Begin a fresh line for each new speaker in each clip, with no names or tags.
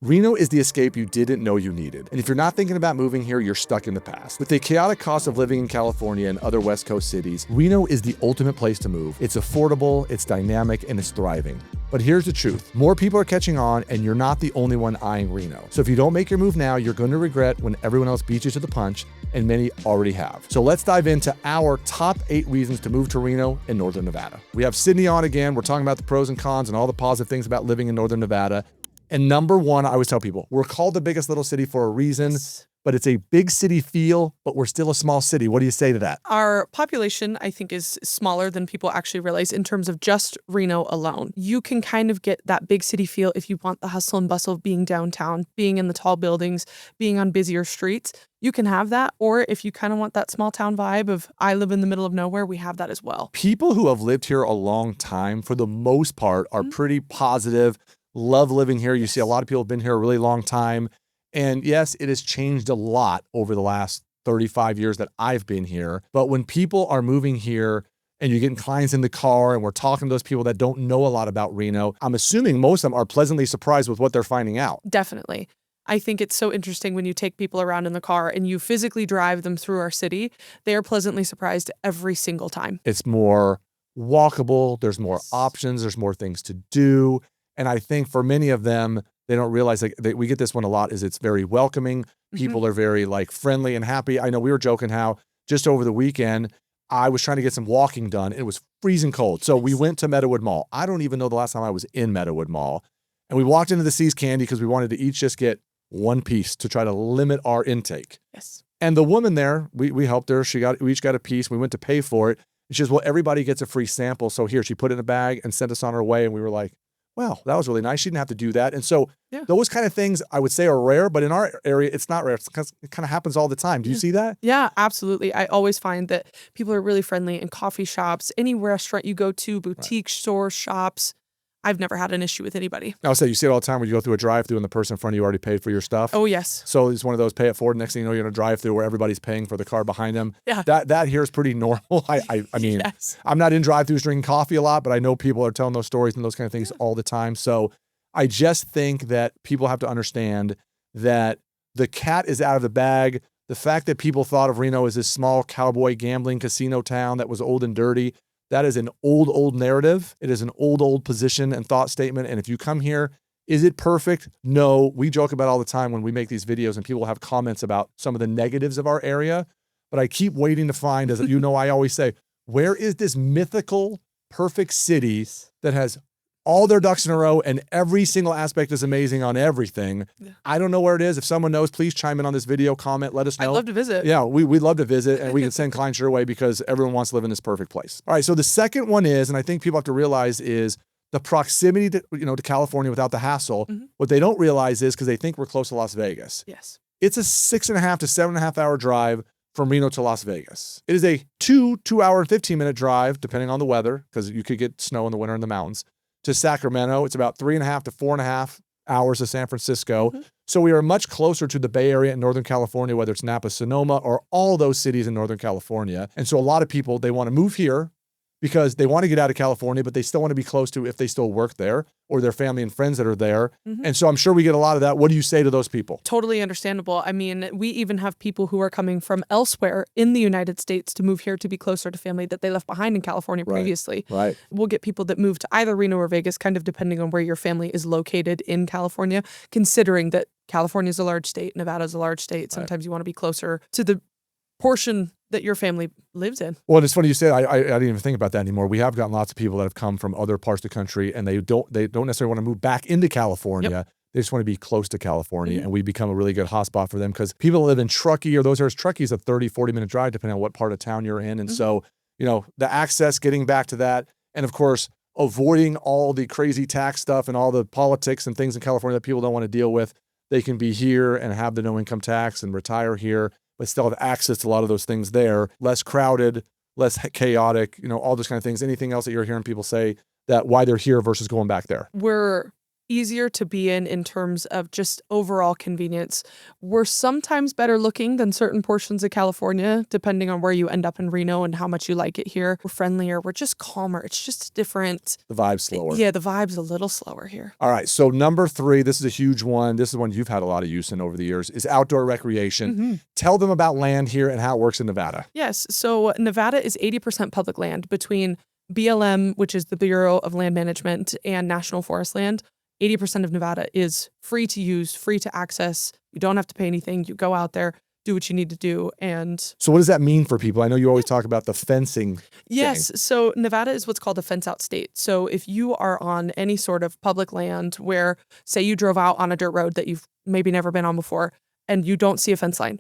Reno is the escape you didn't know you needed. And if you're not thinking about moving here, you're stuck in the past. With the chaotic cost of living in California and other West Coast cities, Reno is the ultimate place to move. It's affordable, it's dynamic, and it's thriving. But here's the truth. More people are catching on, and you're not the only one eyeing Reno. So if you don't make your move now, you're going to regret when everyone else beats you to the punch, and many already have. So let's dive into our top 8 reasons to move to Reno in Northern Nevada. We have Sydney on again. We're talking about the pros and cons and all the positive things about living in Northern Nevada. And number one, I always tell people, we're called the biggest little city for a reason, but it's a big city feel, but we're still a small city. What do you say to that?
Our population, I think, is smaller than people actually realize in terms of just Reno alone. You can kind of get that big city feel if you want the hustle and bustle of being downtown, being in the tall buildings, being on busier streets. You can have that. Or if you kind of want that small town vibe of I live in the middle of nowhere, we have that as well.
People who have lived here a long time, for the most part, are pretty positive. Love living here. You see a lot of people have been here a really long time. And yes, it has changed a lot over the last 35 years that I've been here. But when people are moving here and you're getting clients in the car and we're talking to those people that don't know a lot about Reno, I'm assuming most of them are pleasantly surprised with what they're finding out.
Definitely. I think it's so interesting when you take people around in the car and you physically drive them through our city. They are pleasantly surprised every single time.
It's more walkable. There's more options. There's more things to do. And I think for many of them, they don't realize we get this one a lot is it's very welcoming. People are very friendly and happy. I know we were joking how just over the weekend, I was trying to get some walking done. It was freezing cold. So we went to Meadowood Mall. I don't even know the last time I was in Meadowood Mall. And we walked into the Seas Candy because we wanted to each just get one piece to try to limit our intake.
Yes.
And the woman there, we helped her. We each got a piece. We went to pay for it. And she says, well, everybody gets a free sample. So here, she put it in a bag and sent us on our way. And we were like, wow, that was really nice. She didn't have to do that. And so those kind of things I would say are rare, but in our area, it's not rare. It kind of happens all the time. Do you see that?
Yeah, absolutely. I always find that people are really friendly in coffee shops, any restaurant you go to, boutique stores, shops. I've never had an issue with anybody.
I would say you see it all the time where you go through a drive-through and the person in front of you already paid for your stuff.
Oh, yes.
So it's one of those pay it forward. Next thing you know, you're in a drive-through where everybody's paying for the car behind them.
Yeah.
That here is pretty normal. I mean, I'm not in drive-throughs drinking coffee a lot, but I know people are telling those stories and those kind of things all the time. So I just think that people have to understand that the cat is out of the bag. The fact that people thought of Reno as this small cowboy gambling casino town that was old and dirty, that is an old narrative. It is an old position and thought statement. And if you come here, is it perfect? No. We joke about it all the time when we make these videos and people have comments about some of the negatives of our area. But I keep waiting to find, as you know, I always say, where is this mythical, perfect city that has all their ducks in a row and every single aspect is amazing on everything? Yeah. I don't know where it is. If someone knows, please chime in on this video, comment, let us know.
I'd love to visit.
Yeah, we'd love to visit, and we can send clients your way because everyone wants to live in this perfect place. All right, so the second one is, and I think people have to realize, is the proximity to California without the hassle. What they don't realize is, because they think we're close to Las Vegas.
Yes.
It's a 6.5 to 7.5 hour drive from Reno to Las Vegas. It is a 2 hour and 15-minute drive, depending on the weather, because you could get snow in the winter in the mountains, to Sacramento. It's about 3.5 to 4.5 hours to San Francisco. So we are much closer to the Bay Area in Northern California, whether it's Napa, Sonoma, or all those cities in Northern California. And so a lot of people, they want to move here because they want to get out of California, but they still want to be close to if they still work there or their family and friends that are there. And so I'm sure we get a lot of that. What do you say to those people?
Totally understandable. I mean, we even have people who are coming from elsewhere in the United States to move here to be closer to family that they left behind in California previously.
Right.
We'll get people that move to either Reno or Vegas, kind of depending on where your family is located in California, considering that California is a large state, Nevada is a large state. Sometimes you want to be closer to the portion that your family lives in.
Well, it's funny you say I didn't even think about that anymore. We have gotten lots of people that have come from other parts of the country and they don't necessarily want to move back into California. They just want to be close to California, and we become a really good hotspot for them because people that live in Truckee or those areas. Truckee is a 30, 40-minute drive depending on what part of town you're in. And so, the access, getting back to that, and of course, avoiding all the crazy tax stuff and all the politics and things in California that people don't want to deal with. They can be here and have the no income tax and retire here, but still have access to a lot of those things there, less crowded, less chaotic, all those kind of things. Anything else that you're hearing people say that why they're here versus going back there?
We're easier to be in terms of just overall convenience. We're sometimes better looking than certain portions of California, depending on where you end up in Reno and how much you like it here. We're friendlier. We're just calmer. It's just different.
The vibe's slower.
Yeah, the vibe's a little slower here.
All right. So number 3, this is a huge one. This is one you've had a lot of use in over the years, is outdoor recreation. Tell them about land here and how it works in Nevada.
Yes. So Nevada is 80% public land between BLM, which is the Bureau of Land Management, and National Forest Land. 80% of Nevada is free to use, free to access. You don't have to pay anything. You go out there, do what you need to do. And
so what does that mean for people? I know you always talk about the fencing.
yes.
thing.
So Nevada is what's called a fence out state. So if you are on any sort of public land where, say you drove out on a dirt road that you've maybe never been on before and you don't see a fence line,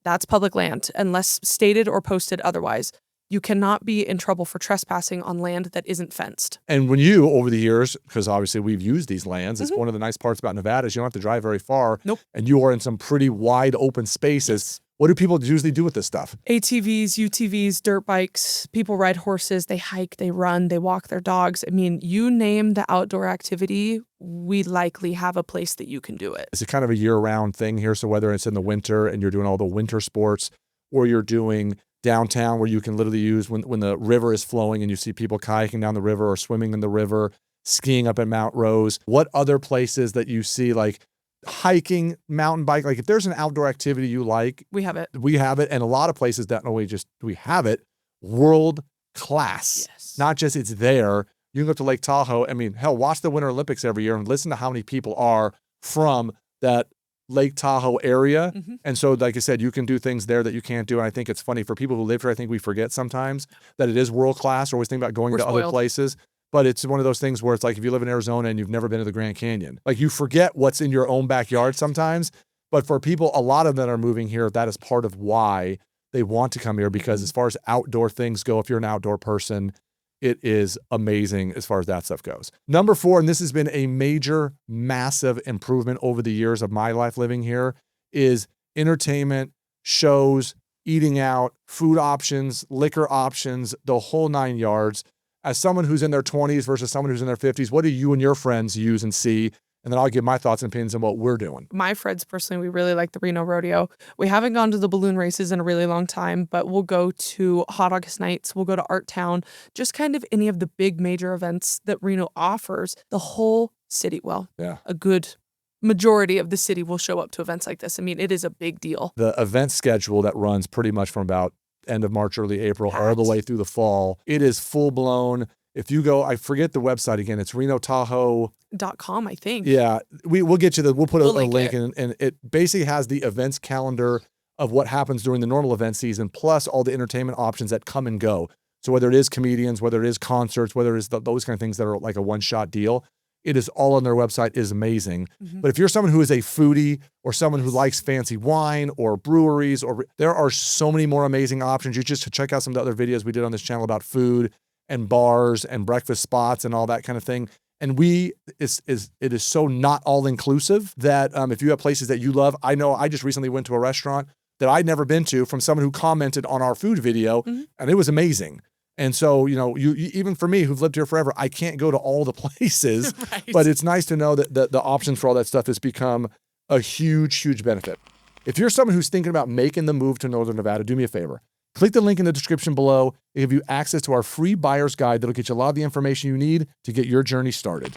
that's public land unless stated or posted otherwise. You cannot be in trouble for trespassing on land that isn't fenced.
And when you, over the years, because obviously we've used these lands, it's one of the nice parts about Nevada is you don't have to drive very far.
Nope.
And you are in some pretty wide open spaces. What do people usually do with this stuff?
ATVs, UTVs, dirt bikes, people ride horses, they hike, they run, they walk their dogs. I mean, you name the outdoor activity, we likely have a place that you can do it.
It's a kind of a year-round thing here. So whether it's in the winter and you're doing all the winter sports, or you're doing downtown where you can literally use when the river is flowing and you see people kayaking down the river or swimming in the river, skiing up at Mount Rose. What other places that you see, like hiking, mountain bike, like if there's an outdoor activity you like,
We have it.
we have it. And a lot of places that not only just we have it, world class.
Yes.
Not just it's there. You can go to Lake Tahoe. I mean, hell, watch the Winter Olympics every year and listen to how many people are from that Lake Tahoe area. And so, like I said, you can do things there that you can't do. And I think it's funny for people who live here. I think we forget sometimes that it is world class. Or always think about going
We're
to other
spoiled.
places. But it's one of those things where it's like if you live in Arizona and you've never been to the Grand Canyon, like you forget what's in your own backyard sometimes. But for people, a lot of them that are moving here, that is part of why they want to come here, because as far as outdoor things go, if you're an outdoor person, it is amazing as far as that stuff goes. Number 4, and this has been a major, massive improvement over the years of my life living here, is entertainment, shows, eating out, food options, liquor options, the whole 9 yards. As someone who's in their 20s versus someone who's in their 50s, what do you and your friends use and see? And then I'll give my thoughts and opinions on what we're doing.
My friends, personally, we really like the Reno Rodeo. We haven't gone to the balloon races in a really long time, but we'll go to Hot August Nights. We'll go to Art Town, just kind of any of the big major events that Reno offers. The whole city, well, a good majority of the city will show up to events like this. I mean, it is a big deal.
The event schedule that runs pretty much from about end of March, early April, all the way through the fall. It is full blown. If you go, I forget the website again. It's renotahoe.com,
I think.
Yeah, we'll get you we'll put a link
it.
and it basically has the events calendar of what happens during the normal event season, plus all the entertainment options that come and go. So whether it is comedians, whether it is concerts, whether it is those kind of things that are like a one-shot deal, it is all on their website. It is amazing. But if you're someone who is a foodie or someone who likes fancy wine or breweries, or there are so many more amazing options. You just check out some of the other videos we did on this channel about food and bars and breakfast spots and all that kind of thing. And it is so not all inclusive that if you have places that you love, I know I just recently went to a restaurant that I'd never been to from someone who commented on our food video, and it was amazing. And so, you even for me who've lived here forever, I can't go to all the places, but it's nice to know that the options for all that stuff has become a huge, huge benefit. If you're someone who's thinking about making the move to Northern Nevada, do me a favor. Click the link in the description below. It'll give you access to our free buyer's guide that'll get you a lot of the information you need to get your journey started.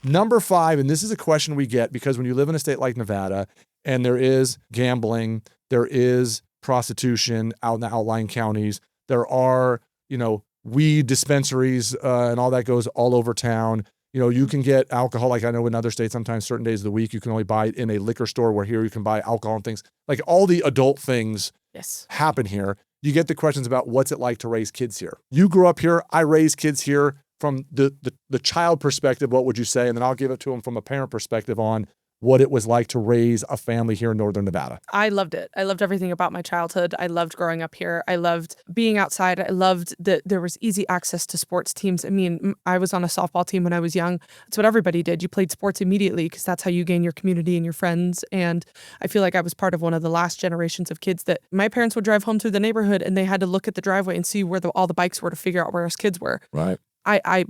Number 5, and this is a question we get because when you live in a state like Nevada and there is gambling, there is prostitution out in the outlying counties, there are, weed dispensaries and all that goes all over town. You can get alcohol, like I know in other states, sometimes certain days of the week, you can only buy it in a liquor store, where here you can buy alcohol and things. Like all the adult things happen here. You get the questions about what's it like to raise kids here. You grew up here. I raised kids here. From the child perspective, what would you say? And then I'll give it to them from a parent perspective on what it was like to raise a family here in Northern Nevada.
I loved it. I loved everything about my childhood. I loved growing up here. I loved being outside. I loved that there was easy access to sports teams. I mean, I was on a softball team when I was young. That's what everybody did. You played sports immediately because that's how you gain your community and your friends. And I feel like I was part of one of the last generations of kids that my parents would drive home through the neighborhood and they had to look at the driveway and see where all the bikes were to figure out where us kids were.
Right.
I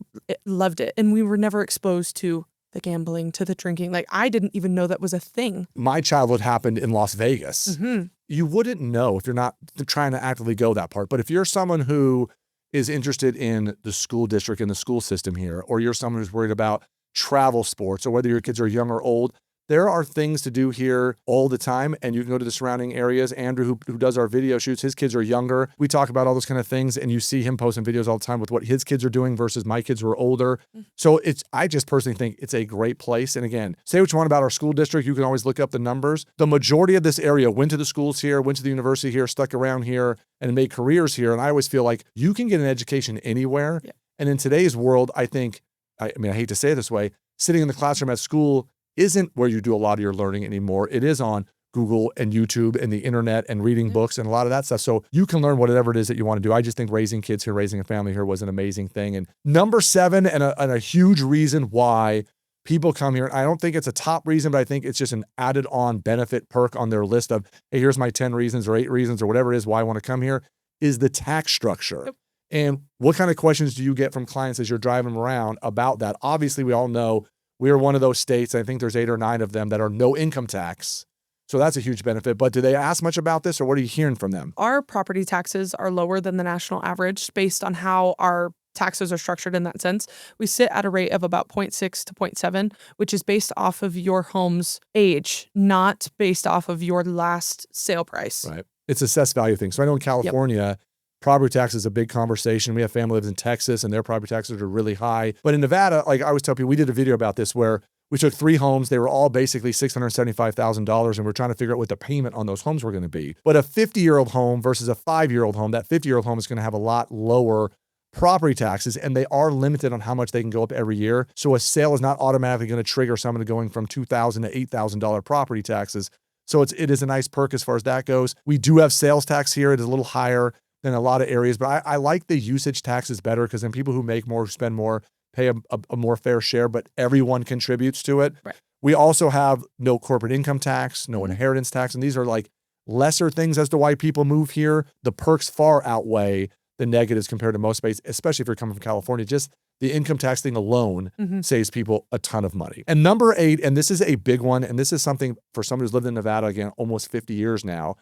loved it. And we were never exposed to the gambling to the drinking. Like, I didn't even know that was a thing.
My childhood happened in Las Vegas. You wouldn't know if you're not trying to actively go that part. But if you're someone who is interested in the school district and the school system here, or you're someone who's worried about travel sports, or whether your kids are young or old, there are things to do here all the time, and you can go to the surrounding areas. Andrew, who does our video shoots, his kids are younger. We talk about all those kind of things, and you see him posting videos all the time with what his kids are doing versus my kids who are older. So I just personally think it's a great place. And again, say what you want about our school district. You can always look up the numbers. The majority of this area went to the schools here, went to the university here, stuck around here, and made careers here. And I always feel like you can get an education anywhere. Yeah. And in today's world, I think, I hate to say it this way, sitting in the classroom at school isn't where you do a lot of your learning anymore. It is on Google and YouTube and the internet and reading books and a lot of that stuff. So you can learn whatever it is that you want to do. I just think raising kids here, raising a family here was an amazing thing. And number 7, and a huge reason why people come here, I don't think it's a top reason, but I think it's just an added on benefit perk on their list of, hey, here's my 10 reasons or 8 reasons or whatever it is why I want to come here, is the tax structure. Yep. And what kind of questions do you get from clients as you're driving around about that? Obviously, we all know we are one of those states, I think there's 8 or 9 of them, that are no income tax. So that's a huge benefit. But do they ask much about this, or what are you hearing from them?
Our property taxes are lower than the national average based on how our taxes are structured in that sense. We sit at a rate of about 0.6 to 0.7, which is based off of your home's age, not based off of your last sale price.
Right. It's assessed value thing. So I know in California, property tax is a big conversation. We have family lives in Texas, and their property taxes are really high. But in Nevada, like I always tell people, we did a video about this where we took 3 homes. They were all basically $675,000, and we're trying to figure out what the payment on those homes were going to be. But a 50-year-old home versus a 5-year-old home, that 50-year-old home is going to have a lot lower property taxes, and they are limited on how much they can go up every year. So a sale is not automatically going to trigger someone going from $2,000 to $8,000 property taxes. So it is a nice perk as far as that goes. We do have sales tax here. It is a little higher than a lot of areas, but I like the usage taxes better because then people who make more, who spend more, pay a more fair share, but everyone contributes to it. Right. We also have no corporate income tax, no inheritance tax, and these are like lesser things as to why people move here. The perks far outweigh the negatives compared to most states, especially if you're coming from California. Just the income tax thing alone saves people a ton of money. And number 8, and this is a big one, and this is something for someone who's lived in Nevada, again, almost 50 years now,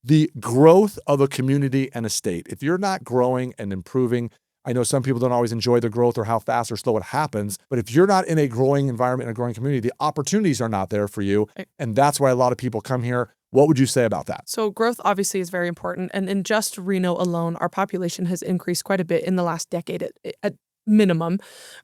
the growth of a community and a state. If you're not growing and improving, I know some people don't always enjoy the growth or how fast or slow it happens, but if you're not in a growing environment and a growing community, the opportunities are not there for you. And that's why a lot of people come here. What would you say about that?
So growth obviously is very important. And in just Reno alone, our population has increased quite a bit in the last decade at minimum.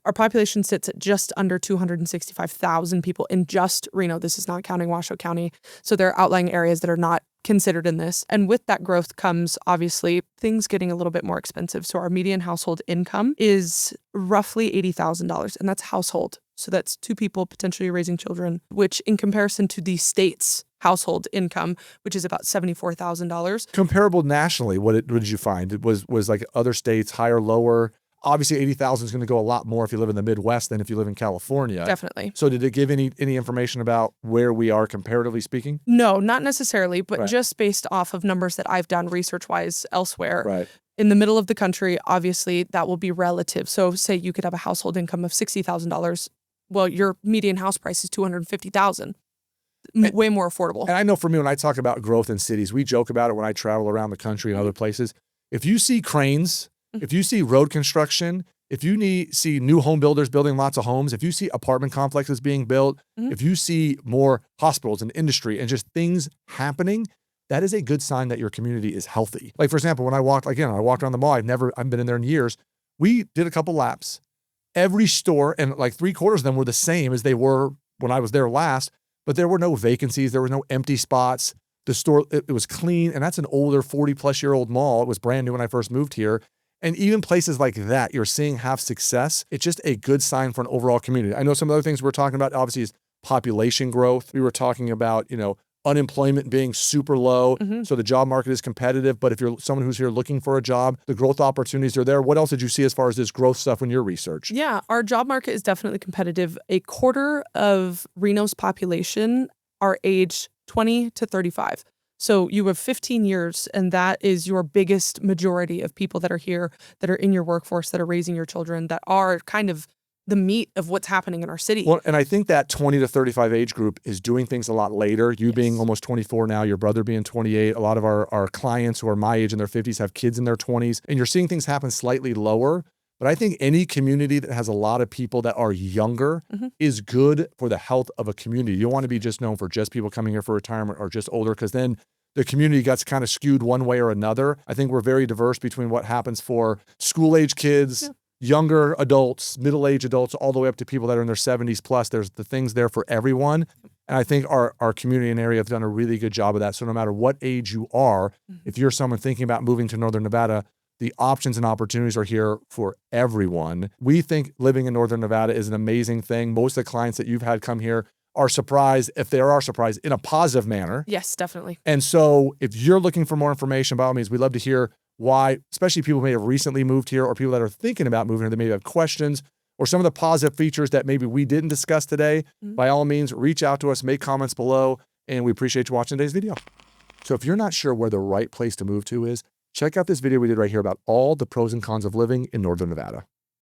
Our population sits at just under 265,000 people in just Reno. This is not counting Washoe County. So there are outlying areas that are not considered in this. And with that growth comes obviously things getting a little bit more expensive. So our median household income is roughly $80,000, and that's household. So that's 2 people potentially raising children, which in comparison to the state's household income, which is about $74,000.
Comparable nationally, what did you find? It was like other states higher, lower? Obviously, 80,000 is going to go a lot more if you live in the Midwest than if you live in California.
Definitely.
So did it give any information about where we are comparatively speaking?
No, not necessarily, but just based off of numbers that I've done research-wise elsewhere.
Right.
In the middle of the country, obviously, that will be relative. So say you could have a household income of $60,000. Well, your median house price is $250,000. Way more affordable.
And I know for me, when I talk about growth in cities, we joke about it when I travel around the country and other places. If you see cranes, if you see road construction, if you see new home builders building lots of homes, if you see apartment complexes being built, if you see more hospitals and industry and just things happening, that is a good sign that your community is healthy. Like, for example, when I walked around the mall, I've been in there in years. We did a couple laps. Every store, and like 3/4 of them were the same as they were when I was there last, but there were no vacancies. There were no empty spots. The store, it was clean, and that's an older 40-plus-year-old mall. It was brand new when I first moved here. And even places like that you're seeing have success. It's just a good sign for an overall community. I know some other things we're talking about, obviously, is population growth. We were talking about, unemployment being super low. So the job market is competitive. But if you're someone who's here looking for a job, the growth opportunities are there. What else did you see as far as this growth stuff in your research?
Yeah, our job market is definitely competitive. 1/4 of Reno's population are aged 20 to 35. So you have 15 years, and that is your biggest majority of people that are here, that are in your workforce, that are raising your children, that are kind of the meat of what's happening in our city.
Well, and I think that 20 to 35 age group is doing things a lot later. You being almost 24 now, your brother being 28. A lot of our clients who are my age in their 50s have kids in their 20s, and you're seeing things happen slightly lower. But I think any community that has a lot of people that are younger is good for the health of a community. You don't want to be just known for just people coming here for retirement or just older, because then the community gets kind of skewed one way or another. I think we're very diverse between what happens for school-age kids, younger adults, middle-aged adults, all the way up to people that are in their 70s plus. There's the things there for everyone. And I think our community and area have done a really good job of that. So no matter what age you are, if you're someone thinking about moving to Northern Nevada, the options and opportunities are here for everyone. We think living in Northern Nevada is an amazing thing. Most of the clients that you've had come here are surprised, if they are surprised, in a positive manner.
Yes, definitely.
And so if you're looking for more information, by all means, we'd love to hear why, especially people who may have recently moved here or people that are thinking about moving here, that maybe have questions or some of the positive features that maybe we didn't discuss today. By all means, reach out to us, make comments below, and we appreciate you watching today's video. So if you're not sure where the right place to move to is, check out this video we did right here about all the pros and cons of living in Northern Nevada.